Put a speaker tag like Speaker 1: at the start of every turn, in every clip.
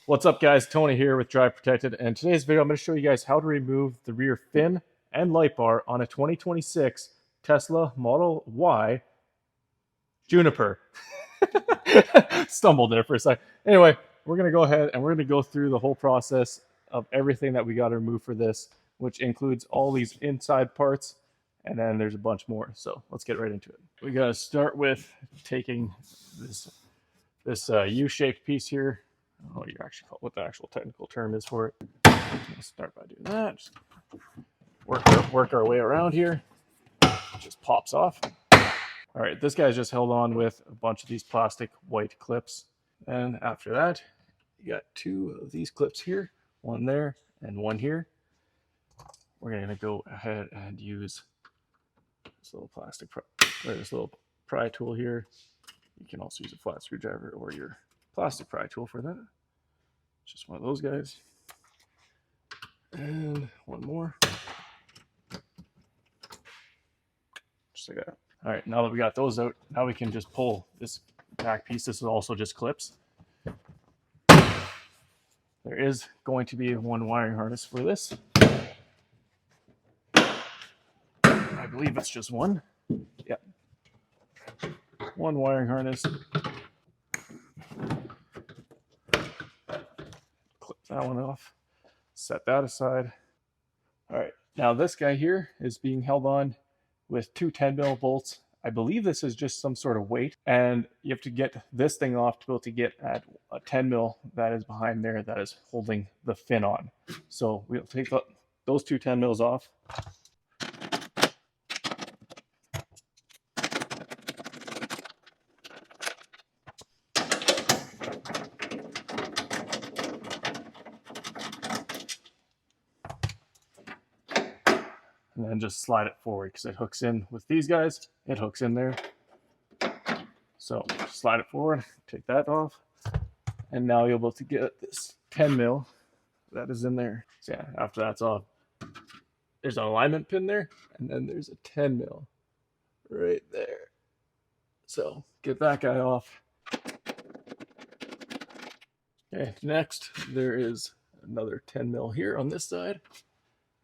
Speaker 1: What's up guys, Tony here with Drive Protected, and today's video I'm going to show you guys how to remove the rear fin and light bar on a 2026 Tesla Model Y Juniper. Stumbled there for a second. Anyway, we're going to go ahead and we're going to go through the whole process of everything that we got to remove for this, which includes all these inside parts, and then there's a bunch more. So let's get right into it. We got to start with taking this U-shaped piece here. I don't know what you actually call what the actual technical term is for it. Let's start by doing that. Just work our way around here. It just pops off. All right, this guy's just held on with a bunch of these plastic white clips. And after that, you got two of these clips here, one there and one here. We're gonna go ahead and use this little this little pry tool here. You can also use a flat screwdriver or your plastic pry tool for that. Just one of those guys. And one more. Just like that. All right, now that we got those out, now we can just pull this back piece. This is also just clips. There is going to be one wiring harness for this. I believe it's just one. Yeah. One wiring harness. Clip that one off. Set that aside. All right, now this guy here is being held on with two 10mm bolts. I believe this is just some sort of weight, and you have to get this thing off to be able to get at a 10mm that is behind there that is holding the fin on. So we'll take those two 10mm off. And then just slide it forward because it hooks in with these guys. It hooks in there. So slide it forward, take that off, and now you'll be able to get this 10mm that is in there. So yeah, after that's off, there's an alignment pin there, and then there's a 10mm right there. So get that guy off. Okay, next there is another 10mm here on this side.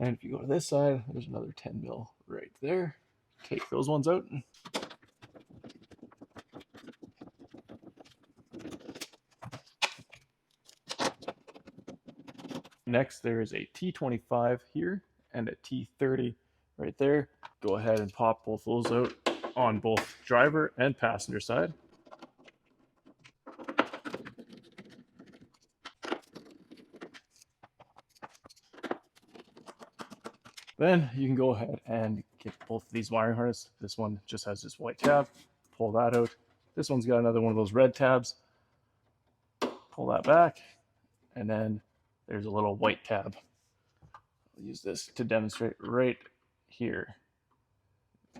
Speaker 1: And if you go to this side, there's another 10mm right there. Take those ones out. Next, there is a T25 here and a T30 right there. Go ahead and pop both those out on both driver and passenger side. Then you can go ahead and get both of these wiring harnesses. This one just has this white tab. Pull that out. This one's got another one of those red tabs. Pull that back. And then there's a little white tab. I'll use this to demonstrate right here.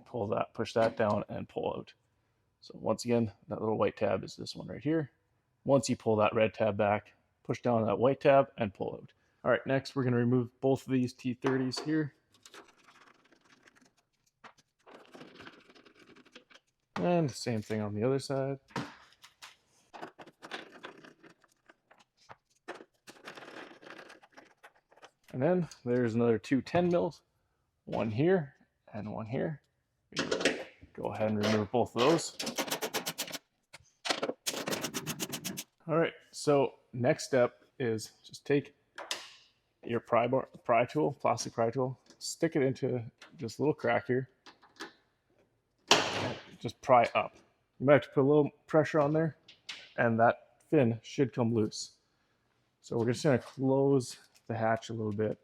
Speaker 1: Pull that, push that down, and pull out. So once again, that little white tab is this one right here. Once you pull that red tab back, push down that white tab and pull out. All right, next we're going to remove both of these T30s here. And same thing on the other side. And then there's another two 10mm, one here and one here. Go ahead and remove both of those. All right, so next step is just take your pry tool, plastic pry tool, stick it into this little crack here, and just pry up. You might have to put a little pressure on there, and that fin should come loose. So we're just gonna close the hatch a little bit.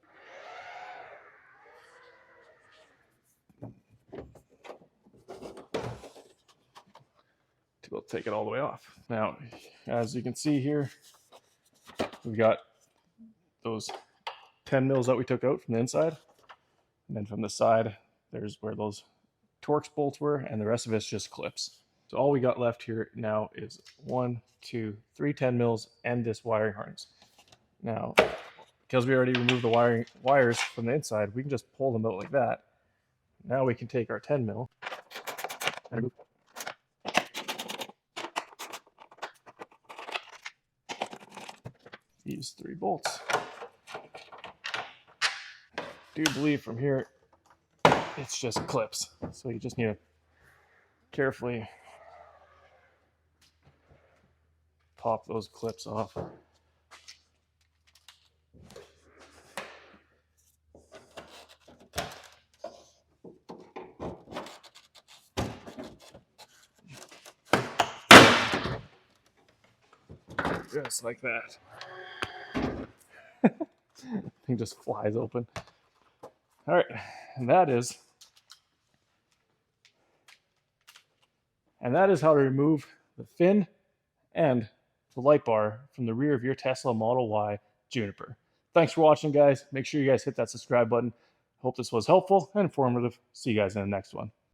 Speaker 1: To be able to take it all the way off. Now, as you can see here, we've got those 10mm that we took out from the inside. And then from the side, there's where those Torx bolts were, and the rest of it's just clips. So all we got left here now is 1, 2, 3 10mm and this wiring harness. Now, because we already removed the wires from the inside, we can just pull them out like that. Now we can take our 10mm and remove. use 3 bolts. Do believe from here it's just clips, so you just need to carefully pop those clips off. Just like that. Thing just flies open. All right, and that is how to remove the fin and the light bar from the rear of your Tesla Model Y Juniper. Thanks for watching, guys. Make sure you guys hit that subscribe button. Hope this was helpful and informative. See you guys in the next one.